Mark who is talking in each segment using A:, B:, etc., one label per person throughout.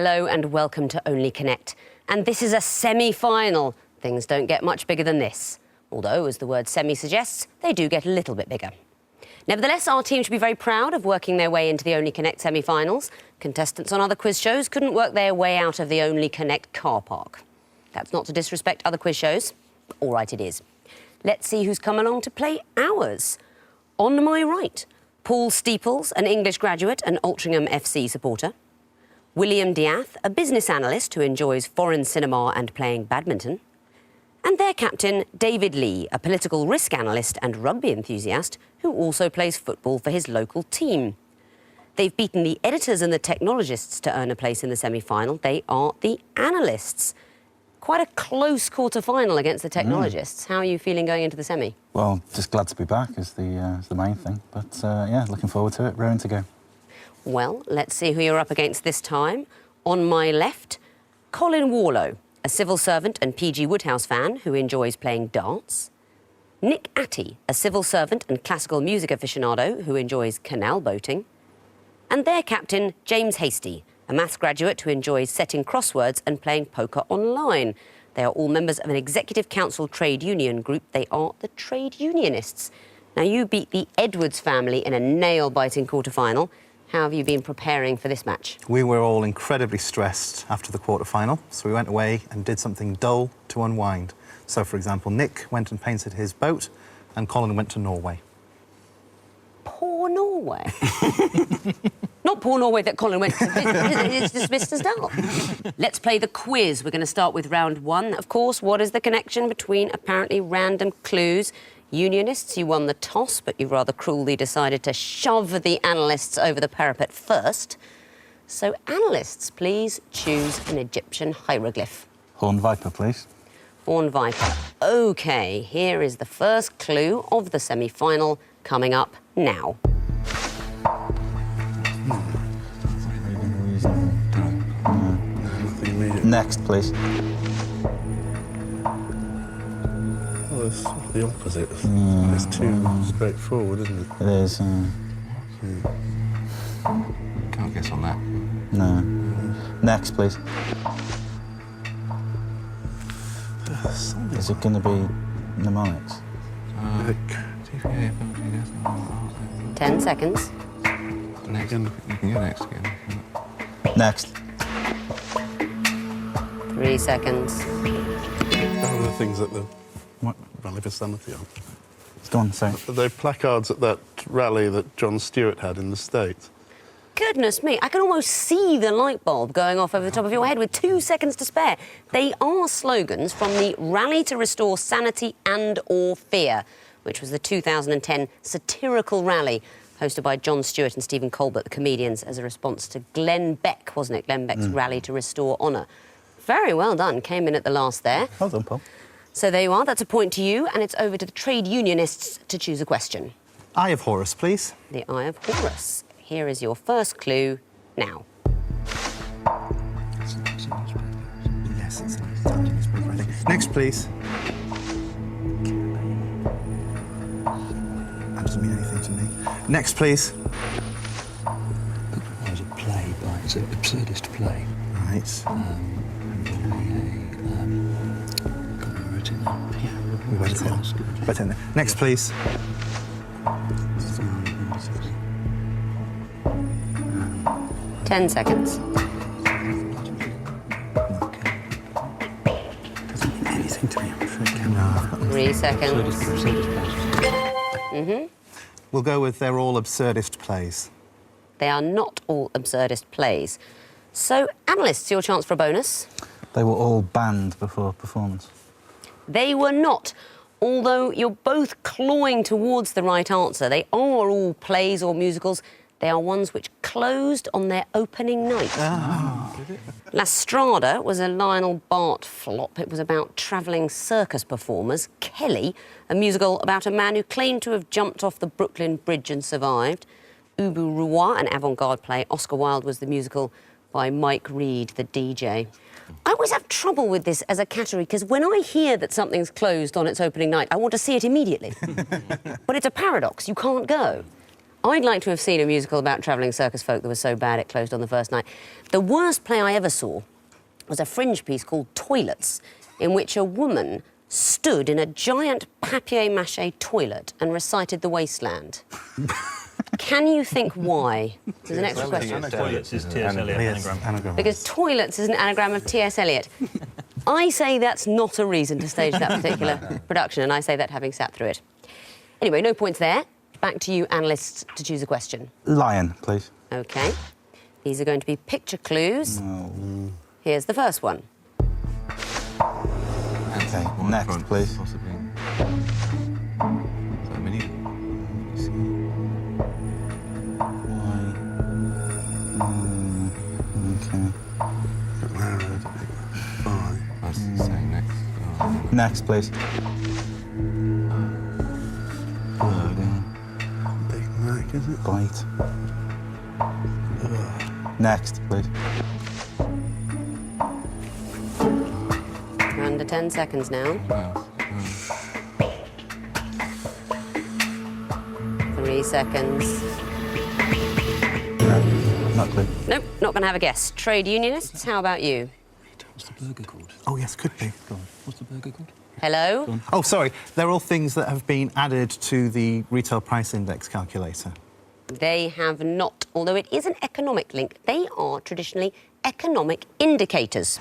A: Hello and welcome to Only Connect. And this is a semi-final. Things don't get much bigger than this. Although, as the word semi suggests, they do get a little bit bigger. Nevertheless, our team should be very proud of working their way into the Only Connect semi-finals. Contestants on other quiz shows couldn't work their way out of the Only Connect car park. That's not to disrespect other quiz shows. All right, it is. Let's see who's come along to play ours. On my right, Paul Steeples, an English graduate and Altrincham FC supporter. William Diath, a business analyst who enjoys foreign cinema and playing badminton. And their captain, David Lee, a political risk analyst and rugby enthusiast who also plays football for his local team. They've beaten the editors and the technologists to earn a place in the semi-final. They are the Analysts. Quite a close quarter-final against the technologists. How are you feeling going into the semi?
B: Well, just glad to be back is the main thing. But, yeah, looking forward to it. Raring to go.
A: Well, let's see who you're up against this time. On my left, Colin Warlow, a civil servant and P.G. Wodehouse fan who enjoys playing darts. Nick Atty, a civil servant and classical music aficionado who enjoys canal boating. And their captain, James Hasty, a maths graduate who enjoys setting crosswords and playing poker online. They are all members of an executive council trade union group. They are the Trade Unionists. Now, you beat the Edwards family in a nail-biting quarter-final. How have you been preparing for this match?
C: We were all incredibly stressed after the quarter-final, so we went away and did something dull to unwind. So, for example, Nick went and painted his boat, and Colin went to Norway.
A: Poor Norway? Not poor Norway that Colin went to visit. It's dismissed as dull. Let's play the quiz. We're going to start with round one. Of course, what is the connection between apparently random clues? Unionists, you won the toss, but you rather cruelly decided to shove the Analysts over the parapet first. So, Analysts, please choose an Egyptian hieroglyph.
B: Horned viper, please.
A: Horned viper. OK, here is the first clue of the semi-final coming up now.
B: Next, please.
D: Well, it's the opposite. It's too straightforward, isn't it?
B: It is.
C: Can't guess on that.
B: No. Next, please. Is it going to be mnemonics?
A: 10 seconds.
C: Next. You can go next again.
B: Next.
A: 3 seconds.
D: One of the things that the
B: What?
D: rally for sanity on.
B: Go on, sorry.
D: The placards at that rally that John Stewart had in the States.
A: Goodness me, I can almost see the light bulb going off over the top of your head with 2 seconds to spare. They are slogans from the Rally to Restore Sanity and/or Fear, which was the 2010 satirical rally hosted by Jon Stewart and Stephen Colbert, the comedians, as a response to Glenn Beck, wasn't it? Glenn Beck's Rally to Restore Honour. Very well done. Came in at the last there.
B: Well done, Paul.
A: So there you are. That's a point to you, and it's over to the Trade Unionists to choose a question.
C: Eye of Horus, please.
A: The Eye of Horus. Here is your first clue now.
C: Yes, it's an Italian newspaper, I think. Next, please. That doesn't mean anything to me. Next, please.
E: There's a play it's an absurdist play.
C: Right. We went in. Right in there. Next, please.
A: — 10 seconds.
C: Doesn't mean anything to me, I'm afraid.
A: 3 seconds.
C: We'll go with they're all absurdist plays.
A: They are not all absurdist plays. So, Analysts, your chance for a bonus.
B: They were all banned before performance.
A: They were not. Although you're both clawing towards the right answer, they are all plays or musicals. They are ones which closed on their opening night. La Strada was a Lionel Bart flop. It was about travelling circus performers. Kelly, a musical about a man who claimed to have jumped off the Brooklyn Bridge and survived. Ubu Roi, an avant-garde play. Oscar Wilde was the musical by Mike Reed, the DJ. I always have trouble with this as a category because when I hear that something's closed on its opening night, I want to see it immediately. But it's a paradox. You can't go. I'd like to have seen a musical about travelling circus folk that was so bad it closed on the first night. The worst play I ever saw was a fringe piece called Toilets, in which a woman stood in a giant papier-mâché toilet and recited The Wasteland. Can you think why? There's an extra question.
F: Toilets is T.S. Eliot anagram.
A: Because toilets is an anagram of T.S. Eliot. I say that's not a reason to stage that particular production, and I say that having sat through it. Anyway, no points there. Back to you, analysts, to choose a question.
B: Lion, please.
A: OK. These are going to be picture clues.
B: No.
A: Here's the first one.
B: OK, next, please.
F: Possibly. Is that a mini?
B: OK.
F: I was saying next. Oh,
B: Next, please.
D: Big Mac, is it?
B: Bite. Next, please.
A: You're under 10 seconds now.
F: wow.
A: 3 seconds.
B: No, not clear.
A: Nope, not going to have a guess. Trade unionists, how about you?
E: What's the burger called?
C: Oh, yes, could be. Go on.
E: What's the burger called?
A: Hello?
C: Oh, sorry. They're all things that have been added to the retail price index calculator.
A: They have not. Although it is an economic link, they are traditionally economic indicators.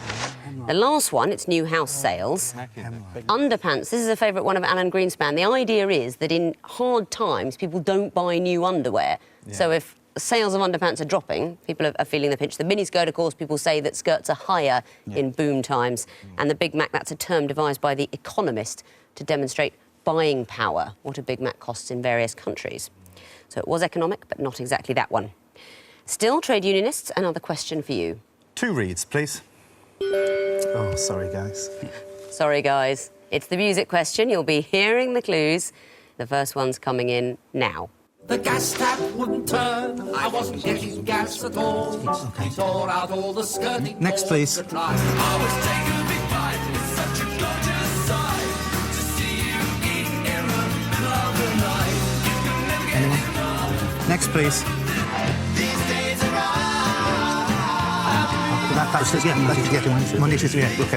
A: The last one, it's new house sales. Underpants, this is a favourite one of Alan Greenspan. The idea is that in hard times, people don't buy new underwear.
C: Yeah.
A: So if sales of underpants are dropping, people are feeling the pinch. The miniskirt, of course, people say that skirts are higher in boom times. And the Big Mac, that's a term devised by The Economist to demonstrate buying power, what a Big Mac costs in various countries. So it was economic, but not exactly that one. Still, trade unionists, another question for you.
C: 2 reads, please. Oh, sorry, guys.
A: Sorry, guys. It's the music question. You'll be hearing the clues. The first one's coming in now.
G: The gas tap wouldn't turn, I wasn't getting gas at all. He tore out all the skirting.
C: Next, please.
G: I was taking a big bite, it's such a gorgeous sight to see you eat in the middle of the night. You can never get enough.
C: Next, please.
G: These days are
C: Monday, Tuesday, yeah, OK.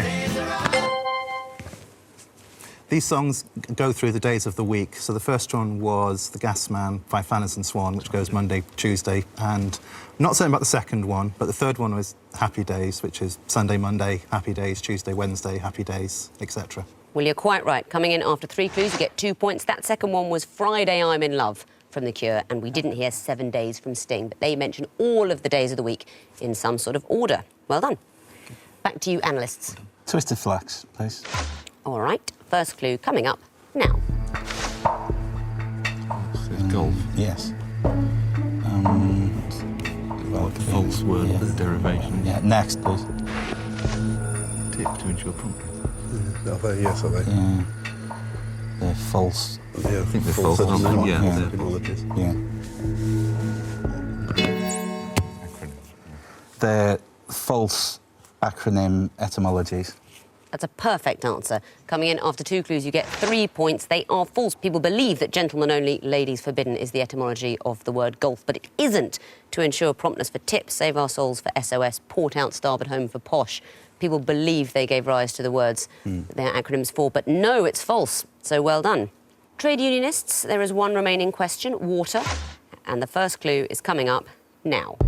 C: These songs go through the days of the week. So the first one was The Gas Man by Fanners and Swan, which goes Monday, Tuesday, and I'm not saying about the second one, but the third one was Happy Days, which is Sunday, Monday, Happy Days, Tuesday, Wednesday, Happy Days, etc.
A: Well, you're quite right. Coming in after 3 clues, you get 2 points. That second one was Friday I'm in Love from The Cure, and we didn't hear 7 Days from Sting, but they mention all of the days of the week in some sort of order. Well done. Back to you, analysts.
B: Twisted Flax, please.
A: All right, first clue coming up now.
F: It's golf.
B: Yes.
F: Like a false word,
B: Yeah.
F: the derivation.
B: Yeah, next, please.
F: Tip to ensure promptness.
D: Are they? Yes, are they?
B: Yeah. They're false.
D: Yeah, I
F: think they're false, aren't they? Yeah, they're-
D: etymologies.
B: Yeah.
F: Acronym.
B: They're false acronym etymologies.
A: That's a perfect answer. Coming in after 2 clues, you get 3 points. They are false. People believe that gentlemen only, ladies forbidden is the etymology of the word golf, but it isn't. To ensure promptness for tips, save our souls for SOS, port out, starboard home for posh. People believe they gave rise to the words that they're acronyms for, but no, it's false. So well done. Trade unionists, there is 1 remaining question, water, and the first clue is coming up now.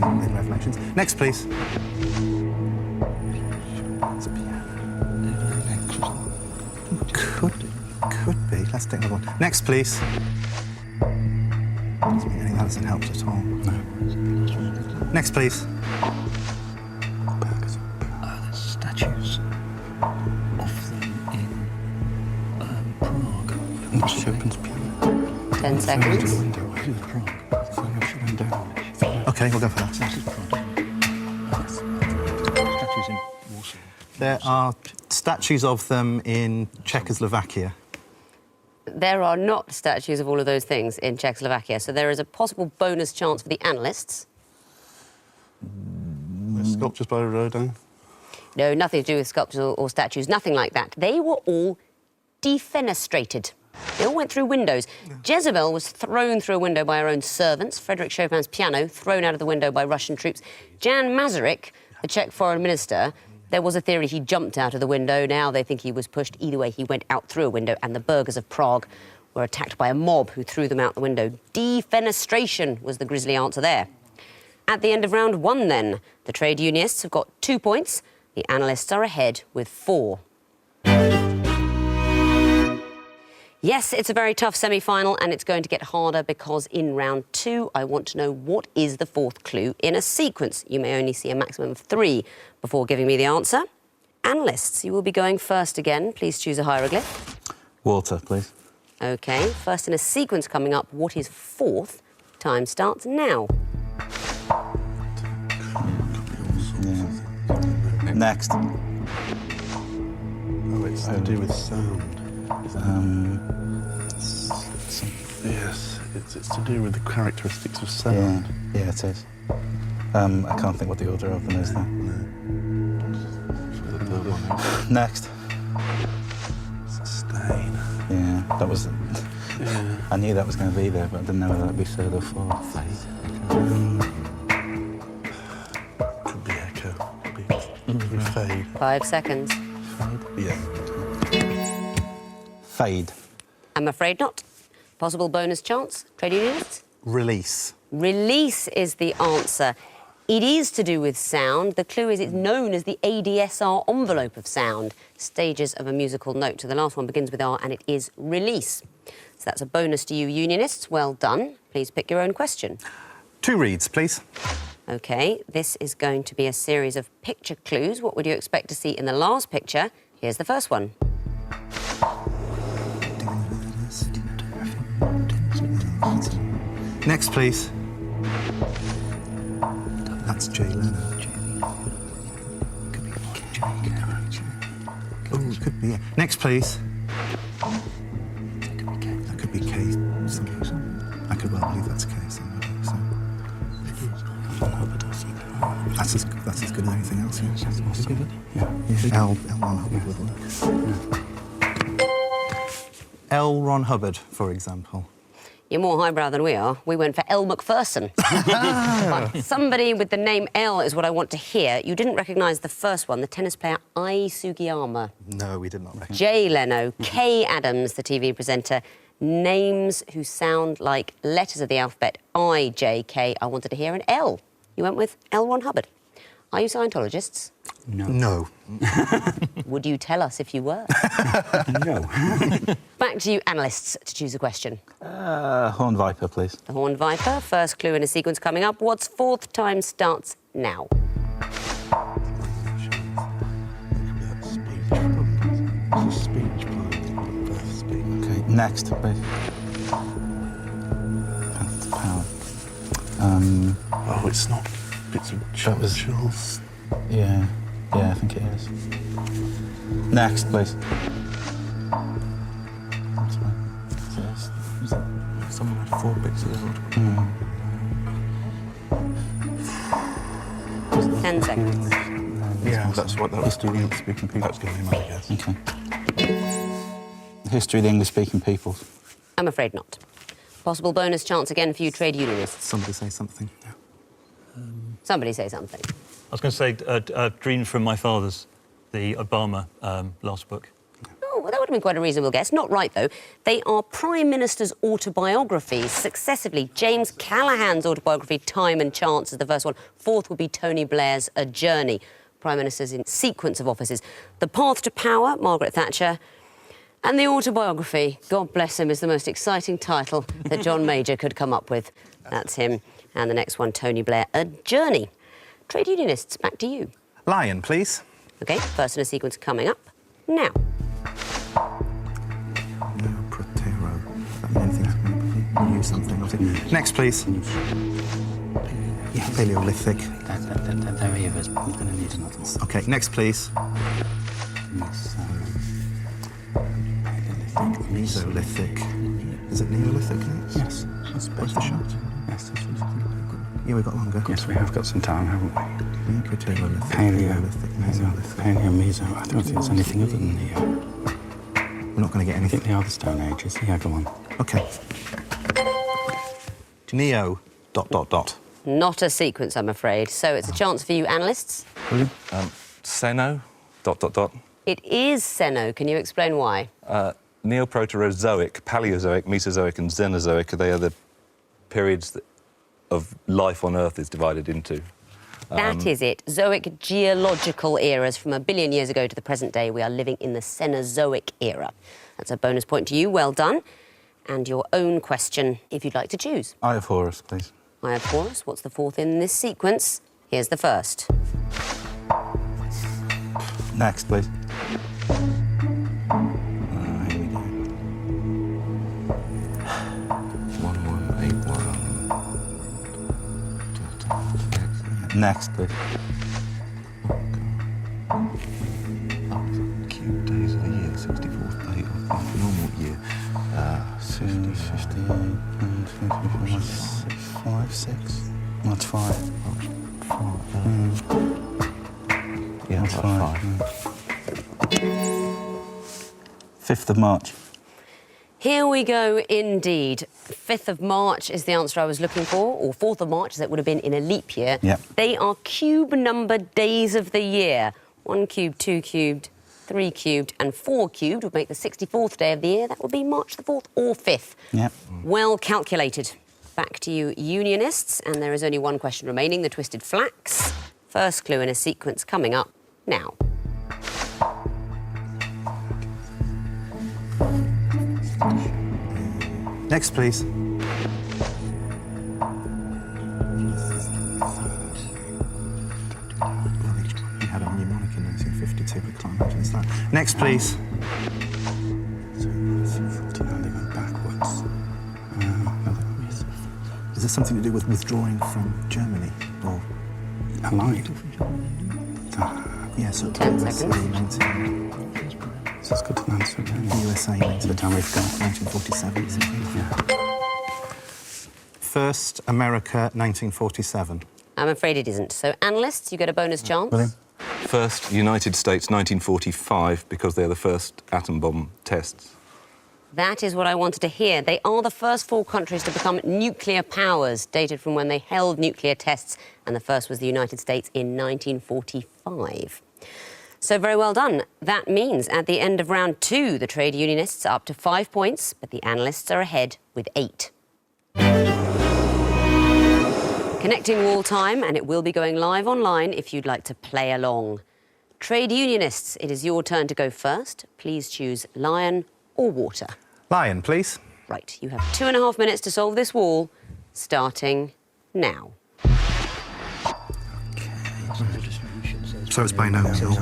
C: In Revelations. Next, please. Could be. Let's take another one. Next, please. Doesn't mean any of that hasn't helped at all. No. Next, please.
E: There's statues of them in Prague.
B: Chopin's piano.
A: 10 seconds.
E: Prague.
C: OK, we'll go for that.
E: Statues in Warsaw.
C: There are statues of them in Czechoslovakia.
A: There are not statues of all of those things in Czechoslovakia, so there is a possible bonus chance for the analysts.
D: Sculptures by Rodin.
A: No, nothing to do with sculptures or statues, nothing like that. They were all defenestrated. They all went through windows. Jezebel was thrown through a window by her own servants. Frédéric Chopin's piano thrown out of the window by Russian troops. Jan Masaryk, the Czech foreign minister, there was a theory he jumped out of the window. Now they think he was pushed. Either way, he went out through a window, and the burghers of Prague were attacked by a mob who threw them out the window. Defenestration was the grisly answer there. At the end of round 1, then, the trade unionists have got 2 points. The analysts are ahead with 4. Yes, it's a very tough semi-final, and it's going to get harder because in round 2, I want to know what is the 4th clue in a sequence. You may only see a maximum of 3 before giving me the answer. Analysts, you will be going first again. Please choose a hieroglyph.
B: Water, please.
A: OK, first in a sequence coming up, what is 4th? Time starts now.
B: Yeah. Next.
D: Oh, it's to do with sound. Yes, it's to do with the characteristics of sound.
B: Yeah, it is. I can't think what the order of them is, though. Next.
D: Sustain.
B: Yeah, that was...
D: Yeah.
B: I knew that was going to be there, but I didn't know whether that'd be third or fourth.
D: Could be echo. Could be fade.
A: 5 seconds.
D: Yeah.
B: Fade.
A: I'm afraid not. Possible bonus chance, trade unionists?
C: Release.
A: Release is the answer. It is to do with sound. The clue is it's known as the ADSR envelope of sound, stages of a musical note. So the last one begins with R, and it is release. So that's a bonus to you, unionists. Well done. Please pick your own question.
C: 2 reads, please.
A: OK, this is going to be a series of picture clues. What would you expect to see in the last picture? Here's the first one.
C: Next, please. That's Jay Leno. Oh, it could be, yeah. Next, please. That could be K. I could well believe that's K. That's as good as anything else, yeah. L. Ron Hubbard would work. L. Ron Hubbard, for example.
A: You're more highbrow than we are. We went for L. Macpherson. But somebody with the name L is what I want to hear. You didn't recognise the first one, the tennis player Ai Sugiyama.
C: No, we did not recognise.
A: Jay Leno, Kay Adams, the TV presenter. Names who sound like letters of the alphabet. I, J, K. I wanted to hear an L. You went with L. Ron Hubbard. Are you Scientologists?
C: No.
A: Would you tell us if you were?
E: No.
A: Back to you, analysts, to choose a question.
B: Horn Viper, please.
A: The Horned Viper, first clue in a sequence coming up. What's 4th? Time starts now.
B: Okay, next, please. Path to Power.
D: Oh, it's not. It's a
B: That was-
D: Churchill.
B: Yeah, I think it is. Next, please. That's fine. Is it?
F: Someone had 4 bits of the order.
A: 10 seconds.
D: Yeah, that's what that was.
B: History of the English-speaking people.
D: That's going to be my guess.
B: Okay. History of the English-speaking peoples.
A: I'm afraid not. Possible bonus chance again for you trade unionists.
C: Somebody say something.
A: Somebody say something.
E: I was going to say Dreams from My Fathers, the Obama last book.
A: Oh, well, that would have been quite a reasonable guess. Not right, though. They are Prime Minister's autobiographies, successively. James Callaghan's autobiography, Time and Chance, is the first one. 4th would be Tony Blair's A Journey. Prime Ministers in sequence of offices. The Path to Power, Margaret Thatcher. And the autobiography, God bless him, is the most exciting title that John Major could come up with. That's him. And the next one, Tony Blair, A Journey. Trade unionists, back to you.
C: Lion, please.
A: OK, first in a sequence coming up now.
C: No, Protero. That means anything to me. Use something, obviously. Next, please. Yeah, Paleolithic.
B: There he is. We're going to need another.
C: OK, next, please. Mesolithic. Is it Neolithic next?
B: Yes.
C: What's the shot?
B: Yes.
C: Yeah, we've got longer.
B: Yes, we have got some time, haven't we?
C: Paleolithic.
B: Paleo,
C: Paleolithic. Mesolithic.
B: Paleo, Meso. I don't think there's anything other than the...
C: We're not going to get
B: I
C: anything.
B: think they are the Stone Ages. Yeah, go on.
C: Okay. Neo... ...
A: Not a sequence, I'm afraid. So it's a chance for you analysts.
F: Seno... ...
A: It is Seno. Can you explain why?
F: Neoproterozoic, Paleozoic, Mesozoic and Cenozoic, they are the periods of life on Earth is divided into.
A: That is it. Zoic geological eras from 1 billion years ago to the present day. We are living in the Cenozoic era. That's a bonus point to you. Well done. And your own question, if you'd like to choose.
B: Eye of Horus, please.
A: Eye of Horus. What's the fourth in this sequence? Here's the first.
B: Next, please. Here we go.
F: 1181...
B: Next, please.
F: Cube days of the year, 64th day of the normal year.
B: 58, 5, 6. That's 5.
F: Yeah,
B: That's
F: that's
B: 5. 5th of March.
A: Here we go, indeed. 5th of March is the answer I was looking for, or 4th of March, as it would have been in a leap year.
B: Yep.
A: They are cube-numbered days of the year. 1 cubed, 2 cubed, 3 cubed and 4 cubed would make the 64th day of the year. That would be March the 4th or 5th.
B: Yep.
A: Well calculated. Back to you, Unionists, and there is only one question remaining, the twisted flax. First clue in a sequence coming up now.
C: Next, please. We had a mnemonic in 1952, we can't imagine it's that. Next, please.
B: 49, they went backwards.
C: Is this something to do with withdrawing from Germany? Or
B: Allied.
C: yeah, so
A: 10
C: USA,
A: seconds.
C: 19,
B: So it's good to answer again.
C: USA,
B: The time we've got.
C: 1947.
B: Yeah.
C: First America, 1947.
A: I'm afraid it isn't. So, analysts, you get a bonus chance.
B: William?
F: First United States, 1945, because they're the first atom bomb tests.
A: That is what I wanted to hear. They are the first 4 countries to become nuclear powers, dated from when they held nuclear tests, and the first was the United States in 1945. So very well done. That means at the end of round 2, the trade unionists are up to 5 points, but the analysts are ahead with 8. Connecting wall time, and it will be going live online if you'd like to play along. Trade unionists, it is your turn to go first. Please choose lion or water.
C: Lion, please.
A: Right, you have 2.5 minutes to solve this wall, starting now.
C: So it's binomial.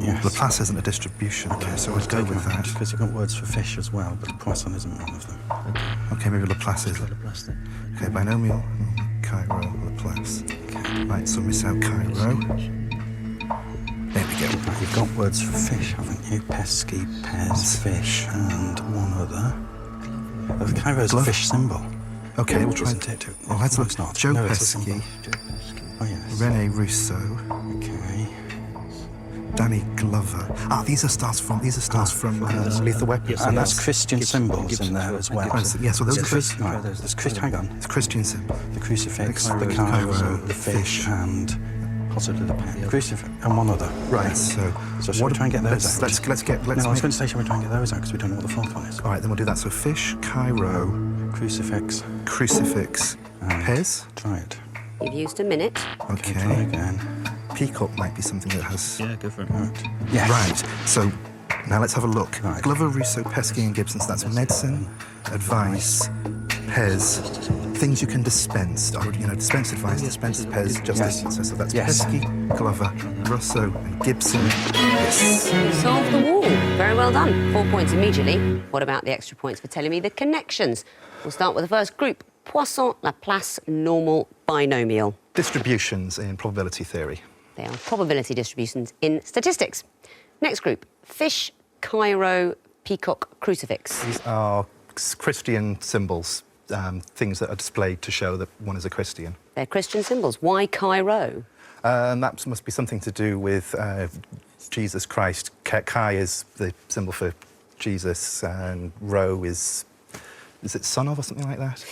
B: Yes.
C: Laplace isn't a distribution, okay, so we'll go with that.
B: Because you've got words for fish as well, but Poisson isn't one of them.
C: Okay, maybe Laplace is it. Okay, binomial, Cairo, Laplace.
B: Okay.
C: Right, so miss out Cairo. There we go.
B: Right, you've got words for fish, haven't you? Pesky, pez, fish, and one other. The Cairo's a
C: Glove?
B: fish symbol.
C: Okay, we'll try.
B: Isn't it?
C: Oh, let's
B: No,
C: look.
B: it's not.
C: Joe
B: No, it's a
C: Pesky,
B: symbol. Oh, yes.
C: Rene Rousseau,
B: Okay.
C: Danny Glover. Ah, these are stars from Lethal Weapon.
B: And that's Christian symbols in there as well.
C: Yeah, so those are
B: Chris, right, there's hang on.
C: It's Christian symbol.
B: The crucifix,
C: Cairo,
B: the Cairo,
C: Cairo,
B: the fish,
C: fish.
B: and possibly the pen. The crucifix, and one other.
C: Right. So
B: Shall we try and get those out?
C: let's
B: No, I was
C: make-
B: going to say, shall we try and get those out, because we don't know what the fourth one is.
C: All right, then we'll do that. So fish, Cairo,
B: Crucifix.
C: crucifix, Pez.
B: Try it.
A: You've used a minute.
B: Okay, try
C: Okay.
B: again.
C: Peacock might be something that has.
E: Yeah, go for it.
B: Right. Yes.
C: Right. So now let's have a look.
B: Right.
C: Glover, Rousseau, Pesky, and Gibson. So that's medicine, advice, Pez, things you can dispense. Or, dispense advice, dispense Pez, justice.
B: Yes.
C: So that's
B: Yes.
C: Pesky, Glover, Rousseau, and Gibson. Yes.
A: You solved the wall. Very well done. 4 points immediately. What about the extra points for telling me the connections? We'll start with the first group. Poisson, Laplace, normal, binomial.
C: Distributions in probability theory.
A: They are probability distributions in statistics. Next group. Fish, Cairo, peacock, crucifix.
C: These are Christian symbols, things that are displayed to show that one is a Christian.
A: They're Christian symbols. Why Cairo?
C: That must be something to do with Jesus Christ. Chi is the symbol for Jesus, and Rho is it son of or something like that?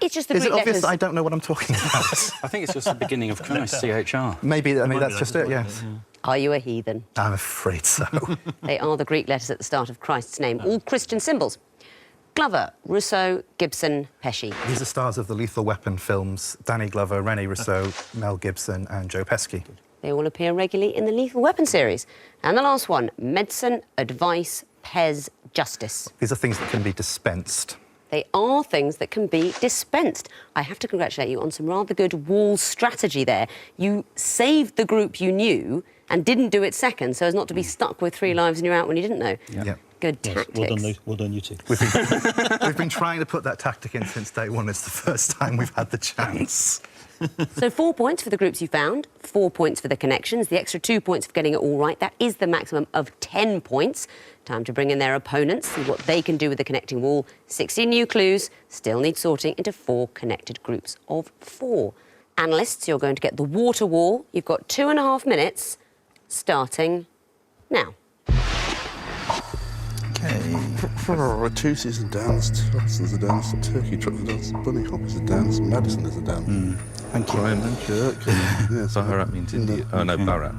A: It's just the
C: Is
A: Greek
C: it obvious
A: letters.
C: that I don't know what I'm talking about?
H: I think it's just the beginning of Christ, CHR.
C: Maybe, I mean,
E: Might be
C: that's
E: that
C: just
E: as
C: it,
E: well,
C: yes.
A: Are you a heathen?
C: I'm afraid so.
A: They are the Greek letters at the start of Christ's name, all Christian symbols. Glover, Rousseau, Gibson, Pesci.
C: These are stars of the Lethal Weapon films: Danny Glover, Rene Rousseau, Mel Gibson and Joe Pesci.
A: They all appear regularly in the Lethal Weapon series. And the last one, medicine, advice, Pez, justice.
C: These are things that can be dispensed.
A: They are things that can be dispensed. I have to congratulate you on some rather good wall strategy there. You saved the group you knew and didn't do it second, so as not to be stuck with 3 lives and you're out when you didn't know.
C: Yeah.
A: Good
E: Yes,
A: tactics.
E: well done, you two.
C: We've been trying to put that tactic in since day one. It's the first time we've had the chance.
A: So 4 points for the groups you found, 4 points for the connections, the extra 2 points for getting it all right. That is the maximum of 10 points. Time to bring in their opponents, see what they can do with the connecting wall. 16 new clues, still need sorting into 4 connected groups of 4. Analysts, you're going to get the water wall. You've got 2.5 minutes, starting now.
D: A two-seas a dance, Thompson's a dance, Turkey Trot's a dance, Bunny Hop is a dance, Madison is a dance.
F: Thank you. Brian, then.
D: Jerk. Yes.
F: Baharat means India. Oh, no, Bharat.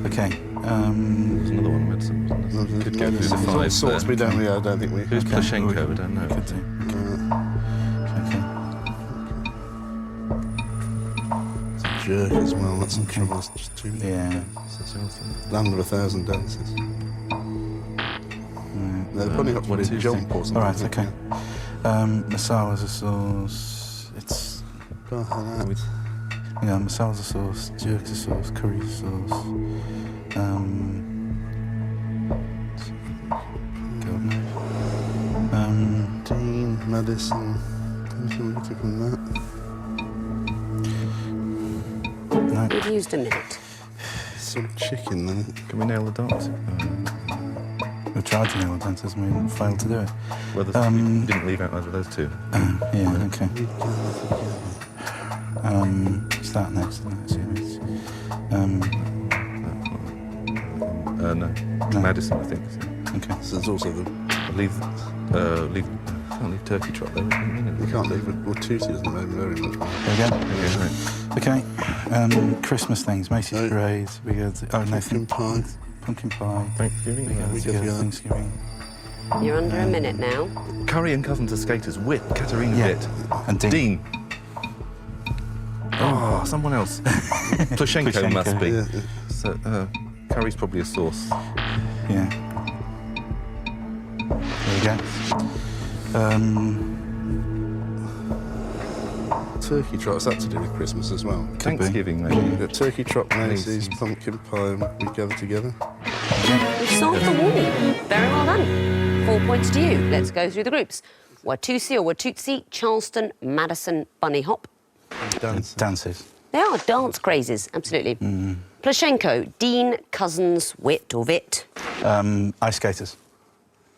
B: Okay.
F: There's another one, medicine, wasn't there? Could go through the 5
D: Sorts
F: there.
D: we don't, yeah, I don't think we...
F: Who's Plushenko? I don't know.
B: Could do. Okay.
D: Jerk as well, that's some trouble. It's just too many
B: Yeah.
D: dances. Land of 1,000 dances. No, the Bunny Hop's
F: what
D: what
F: is
D: is
F: it?
D: jump or something.
B: All right, okay. Masala's a sauce. It's...
D: Baharat.
B: Yeah, masala's a sauce, jerk's a sauce, curry's a sauce. God knows.
D: Dean, Madison. Anything we took from that?
B: No.
A: You've used a minute.
D: Some chicken then.
F: Can we nail the dance?
B: We tried to nail the dancers and we failed to do it.
F: Well, we didn't leave out either of those two.
B: Yeah, okay. Start next. Series.
F: No. Madison, I think.
B: Okay.
D: So there's also the...
F: Can't leave Turkey Trot though.
D: We can't leave it. Well, Tuesday doesn't know very much.
B: There we go. Okay. Christmas things, Macy's
D: No.
B: parades. We go to... Oh, no.
D: Pumpkin pie.
B: Pumpkin pie.
F: Thanksgiving.
B: We go
D: We go
B: together.
D: together.
B: Thanksgiving.
A: You're under a minute now.
F: Curry and cousins are skaters. Wit, Katerina
B: Yeah.
F: Witt.
B: And Dean.
F: Oh, someone else. Plushenko must be.
D: Yeah.
F: So, curry's probably a sauce.
B: Yeah. There we go.
D: Turkey Trot's that to do with Christmas as well.
F: Thanksgiving, maybe.
D: We've got Turkey Trot, Macy's, pumpkin pie, and we gather together.
A: You've solved the wall. Very well done. 4 points to you. Let's go through the groups. Watusi or Watutsi, Charleston, Madison, Bunny Hop.
B: Dances.
A: They are dance crazes, absolutely. Plushenko, Dean, Cousins, Witt or Vit.
B: Ice skaters.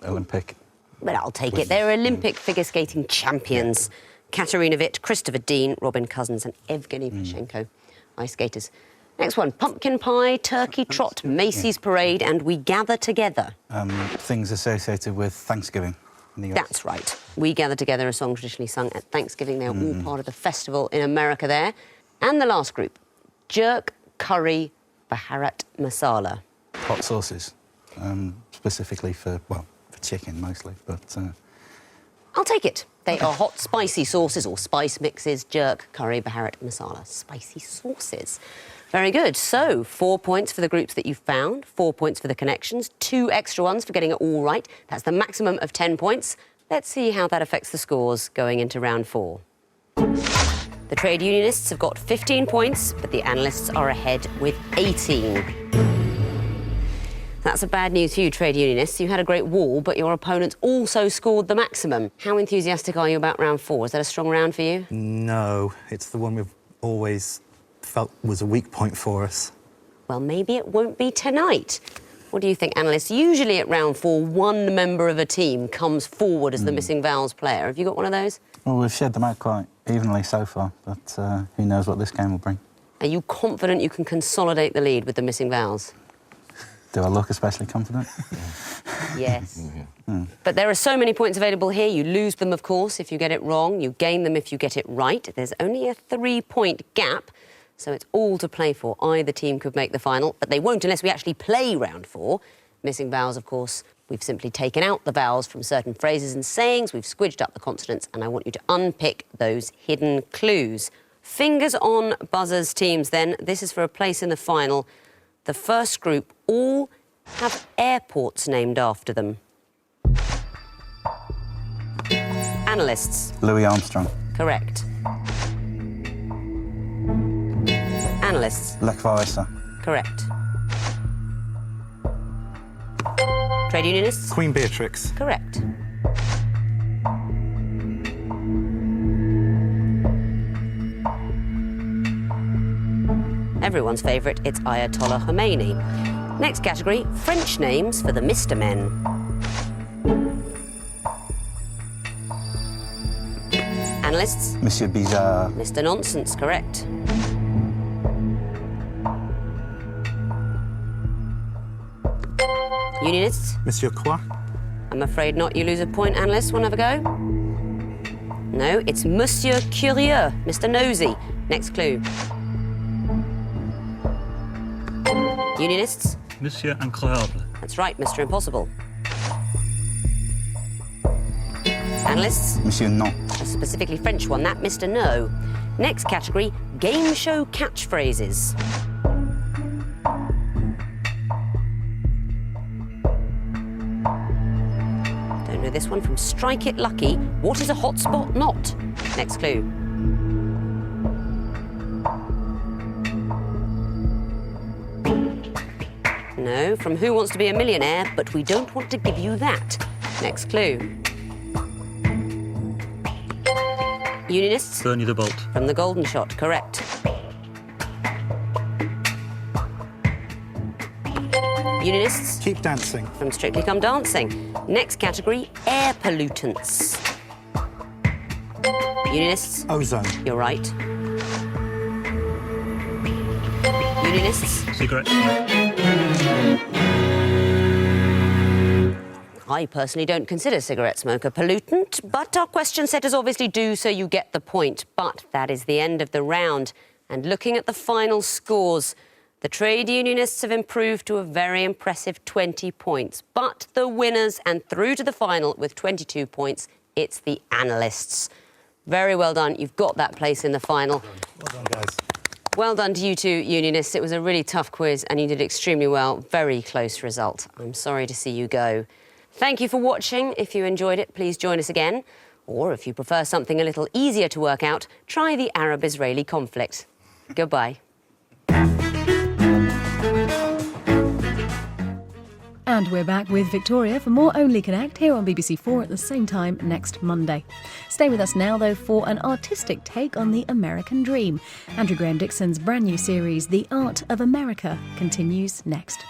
B: Olympic.
A: But I'll take it. They're Olympic figure skating champions. Katerina Witt, Christopher Dean, Robin Cousins and Evgeny Plushenko. Ice skaters. Next one, Pumpkin Pie, Turkey Trot, Macy's Parade and We Gather Together.
B: Things associated with Thanksgiving in the US.
A: That's right. We Gather Together, a song traditionally sung at Thanksgiving. They're all part of the festival in America there. And the last group, Jerk, Curry, Baharat Masala.
B: Hot sauces. Specifically for, well, for chicken mostly, but...
A: I'll take it. They are hot, spicy sauces or spice mixes, jerk, curry, Baharat masala. Spicy sauces. Very good. So, 4 points for the groups that you found, 4 points for the connections, 2 extra ones for getting it all right. That's the maximum of 10 points. Let's see how that affects the scores going into round 4. The trade unionists have got 15 points, but the analysts are ahead with 18. That's a bad news for you, trade unionists. You had a great wall, but your opponents also scored the maximum. How enthusiastic are you about round 4? Is that a strong round for you?
C: No, it's the one we've always felt was a weak point for us.
A: Well, maybe it won't be tonight. What do you think, analysts? Usually at round 4, one member of a team comes forward as the missing vowels player. Have you got one of those?
B: Well, we've shared them out quite Evenly so far, but who knows what this game will bring.
A: Are you confident you can consolidate the lead with the missing vowels?
B: Do I look especially confident?
A: Yes. But there are so many points available here. You lose them, of course, if you get it wrong. You gain them if you get it right. There's only a 3-point gap, so it's all to play for. Either team could make the final, but they won't unless we actually play round 4. Missing vowels, of course, we've simply taken out the vowels from certain phrases and sayings. We've squidged up the consonants, and I want you to unpick those hidden clues. Fingers on buzzers, teams, then. This is for a place in the final. The first group all have airports named after them. Analysts.
B: Louis Armstrong.
A: Correct. Analysts.
B: Lech Wałęsa.
A: Correct. Trade unionists.
C: Queen Beatrix.
A: Correct. Everyone's favourite, it's Ayatollah Khomeini. Next category, French names for the Mr. Men. Analysts.
B: Monsieur Bizarre.
A: Mr. Nonsense, correct. Unionists.
C: Monsieur Croix.
A: I'm afraid not. You lose a point. Analysts, want to have a go? No, it's Monsieur Curieux, Mr. Nosy. Next clue. Unionists.
E: Monsieur Incroyable.
A: That's right, Mr. Impossible. Analysts.
B: Monsieur Non.
A: A specifically French one, that Mr. No. Next category, game show catchphrases. Don't know this one from Strike It Lucky. What is a hotspot not? Next clue. No, from Who Wants to Be a Millionaire, but we don't want to give you that. Next clue. Unionists.
E: Bernie the Bolt.
A: From The Golden Shot, correct. Unionists.
C: Keep Dancing.
A: From Strictly Come Dancing. Next category, air pollutants. Unionists.
C: Ozone.
A: You're right. Unionists.
E: Cigarette.
A: I personally don't consider cigarette smoke a pollutant, but our question setters obviously do, so you get the point. But that is the end of the round. And looking at the final scores, the trade unionists have improved to a very impressive 20 points. But the winners and through to the final with 22 points, it's the analysts. Very well done. You've got that place in the final.
C: Well done, guys.
A: Well done to you two unionists. It was a really tough quiz and you did extremely well. Very close result. I'm sorry to see you go. Thank you for watching. If you enjoyed it, please join us again. Or if you prefer something a little easier to work out, try the Arab-Israeli conflict. Goodbye.
I: And we're back with Victoria for more Only Connect here on BBC4 at the same time next Monday. Stay with us now, though, for an artistic take on the American dream. Andrew Graham Dixon's brand new series, The Art of America, continues next.